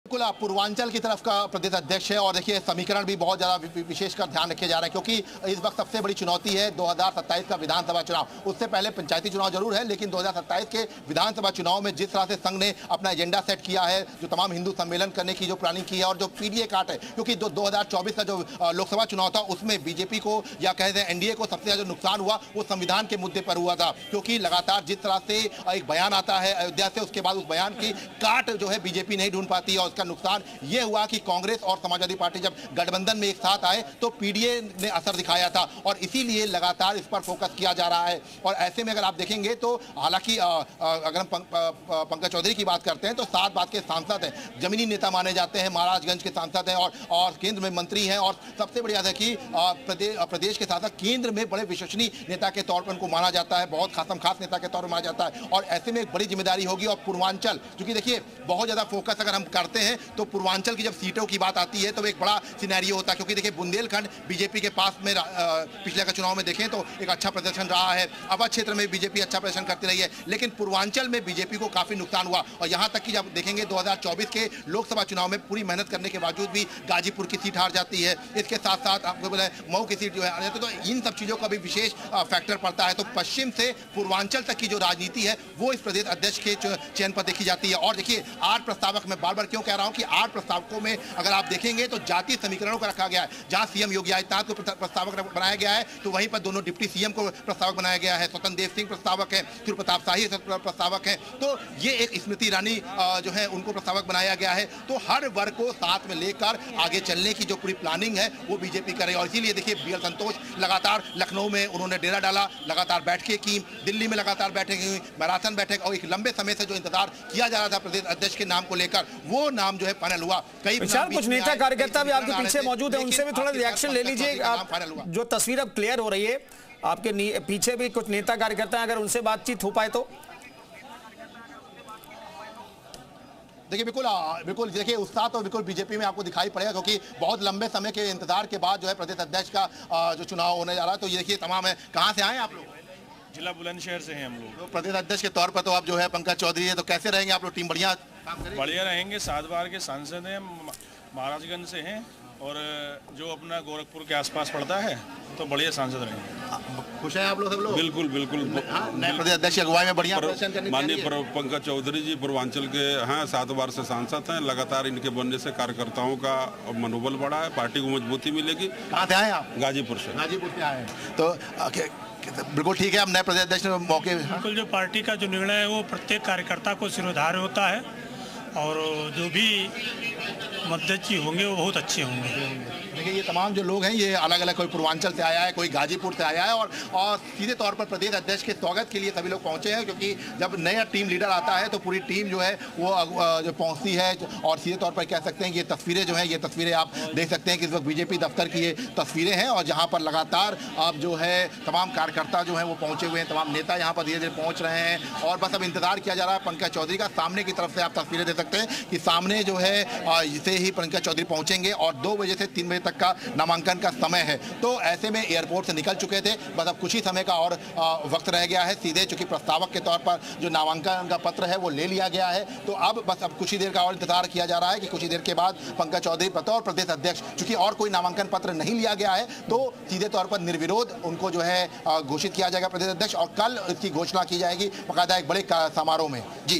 बिल्कुल आप पूर्वांचल की तरफ का प्रदेश अध्यक्ष है और देखिए समीकरण भी बहुत ज़्यादा विशेषकर ध्यान रखे जा रहे हैं क्योंकि इस वक्त सबसे बड़ी चुनौती है 2027 का विधानसभा चुनाव। उससे पहले पंचायती चुनाव जरूर है, लेकिन 2027 के विधानसभा चुनाव में जिस तरह से संघ ने अपना एजेंडा सेट किया है, जो तमाम हिंदू सम्मेलन करने की जो प्लानिंग की है और जो पीडीए काट है, क्योंकि जो 2024 का जो लोकसभा चुनाव था उसमें बीजेपी को या कह दें एनडीए को सबसे ज्यादा नुकसान हुआ वो संविधान के मुद्दे पर हुआ था, क्योंकि लगातार जिस तरह से एक बयान आता है अयोध्या से, उसके बाद उस बयान की काट जो है बीजेपी नहीं ढूंढ पाती और उसका नुकसान यह हुआ कि कांग्रेस और समाजवादी पार्टी जब गठबंधन में एक साथ आए तो पीडीए ने असर दिखाया था और इसीलिए लगातार इस पर फोकस किया जा रहा है। और ऐसे में अगर आप देखेंगे तो हालांकि अगर हम पंकज चौधरी की बात करते हैं तो 7 बात के सांसद हैं, जमीनी नेता माने जाते हैं, महाराजगंज के सांसद हैं और केंद्र में मंत्री हैं और सबसे बड़ी बात है कि प्रदेश के साथ साथ केंद्र में बड़े विश्वसनीय नेता के तौर पर उनको माना जाता है, बहुत खास नेता के तौर पर माना जाता है और ऐसे में एक बड़ी जिम्मेदारी होगी। और पूर्वांचल, क्योंकि देखिए बहुत ज्यादा फोकस अगर हम करते हैं तो पूर्वांचल की जब सीटों की बात आती है तो एक बड़ा सिनेरियो होता है, क्योंकि देखिए बुंदेलखंड बीजेपी के पास में पिछले का चुनाव में देखें तो एक अच्छा प्रदर्शन रहा है, अवध क्षेत्र में बीजेपी अच्छा प्रदर्शन करती रही है, लेकिन पूर्वांचल में बीजेपी को काफी नुकसान हुआ और यहां तक कि जब देखेंगे 2024 के लोकसभा चुनाव में पूरी मेहनत करने के बावजूद भी गाजीपुर की सीट हार जाती है, इसके साथ साथ आपको बोले मऊ की सीट जो है हार जाती है, तो इन सब चीजों का भी विशेष फैक्टर पड़ता है। तो पश्चिम से पूर्वांचल तक की जो राजनीति है वो इस प्रदेश अध्यक्ष के चयन पर देखी जाती है। और देखिए 8 प्रस्तावक, मैं बार बार क्यों कह रहा हूं कि 8 प्रस्तावकों में अगर आप देखेंगे तो जातीय समीकरणों को रखा गया है, जहां सीएम योगी आदित्यनाथ को प्रस्तावक बनाया गया है तो वहीं पर दोनों डिप्टी सीएम को प्रस्तावक बनाया गया है, स्वतंत्र देव सिंह प्रस्तावक है, फिर प्रताप शाही प्रस्तावक है, तो ये एक स्मृति ईरानी जो है उनको प्रस्तावक बनाया गया है। तो हर वर्ग को साथ में लेकर आगे चलने की जो पूरी प्लानिंग है वो बीजेपी करे और इसीलिए देखिए बीएल संतोष लगातार लखनऊ में उन्होंने डेरा डाला, लगातार बैठकें की, दिल्ली में लगातार बैठकें हुई, मैराथन बैठक और एक लंबे समय से जो इंतजार किया जा रहा था प्रदेश अध्यक्ष के नाम को लेकर वो नाम जो है फाइनल हुआ। कई कुछ नेता कार्यकर्ता भी आपके पीछे मौजूद है, उनसे भी थोड़ा रिएक्शन ले लीजिए। जो तस्वीर अब क्लियर हो रही है आपके पीछे भी कुछ नेता कार्यकर्ता हैं, अगर उनसे बातचीत हो पाए तो। देखिए बिल्कुल देखिए उत्साह तो बिल्कुल बीजेपी में आपको दिखाई पड़ेगा, क्योंकि बहुत लंबे समय के इंतजार के बाद जो है प्रदेश अध्यक्ष का जो चुनाव होने जा रहा है। तो ये देखिए तमाम है, कहाँ से आए आप लोग? जिला बुलंदशहर से हैं हम लोग। तो प्रदेश अध्यक्ष के तौर पर तो आप जो है पंकज चौधरी है, तो कैसे रहेंगे आप लोग? टीम बढ़िया काम करेगी? बढ़िया रहेंगे, 7 बार के सांसद हैं, महाराजगंज से हैं और जो अपना गोरखपुर के आसपास पड़ता है तो बढ़िया सांसद रहेंगे। खुश हैं आप लोग सब लोग? बिल्कुल बिल्कुल। नए प्रदेश अध्यक्ष की अगुवाई में बढ़िया प्रदर्शन करने माननीय पंकज चौधरी जी पूर्वांचल के हैं, 7 बार से सांसद हैं, लगातार इनके बनने से कार्यकर्ताओं का मनोबल बढ़ा है, पार्टी को मजबूती मिलेगी। कहाँ से आए आप? गाजीपुर से। गाजीपुर से आए तो बिल्कुल ठीक है। अब नए प्रदेश अध्यक्ष मौके बिल्कुल जो पार्टी का जो निर्णय है वो प्रत्येक कार्यकर्ता को सिरोधार्य होता है और जो भी मददजी होंगे वो बहुत अच्छे होंगे। देखिए ये तमाम जो लोग हैं ये अलग अलग, कोई पूर्वांचल से आया है, कोई गाजीपुर से आया है और सीधे तौर पर प्रदेश अध्यक्ष के स्वागत के लिए सभी लोग पहुंचे हैं, क्योंकि जब नया टीम लीडर आता है तो पूरी टीम जो है वो जो पहुंचती है। और सीधे तौर पर कह सकते हैं कि ये तस्वीरें जो हैं, ये तस्वीरें आप देख सकते हैं कि इस वक्त बीजेपी दफ्तर की ये तस्वीरें हैं और जहाँ पर लगातार अब जो है तमाम कार्यकर्ता जो है वो पहुंचे हुए हैं, तमाम नेता यहाँ पर धीरे धीरे पहुँच रहे हैं और बस अब इंतजार किया जा रहा है पंकज चौधरी का। सामने की तरफ से आप तस्वीरें देख सकते हैं कि सामने जो है इसे ही पंकज चौधरी पहुंचेंगे और 2 बजे से 3 बजे तक का नामांकन का समय है। तो ऐसे में एयरपोर्ट से निकल चुके थे, बस अब कुछ ही समय का और वक्त रह गया है। सीधे चूंकि प्रस्तावक के तौर पर जो नामांकन का पत्र है वो ले लिया गया है, तो अब बस अब कुछ ही देर का और इंतजार किया जा रहा है कि कुछ ही देर के बाद पंकज चौधरी बतौर प्रदेश अध्यक्ष, चूंकि और कोई नामांकन पत्र नहीं लिया गया है, तो सीधे तौर पर निर्विरोध उनको जो है घोषित किया जाएगा प्रदेश अध्यक्ष और कल इसकी घोषणा की जाएगी बाकायदा एक बड़े समारोह में। जी।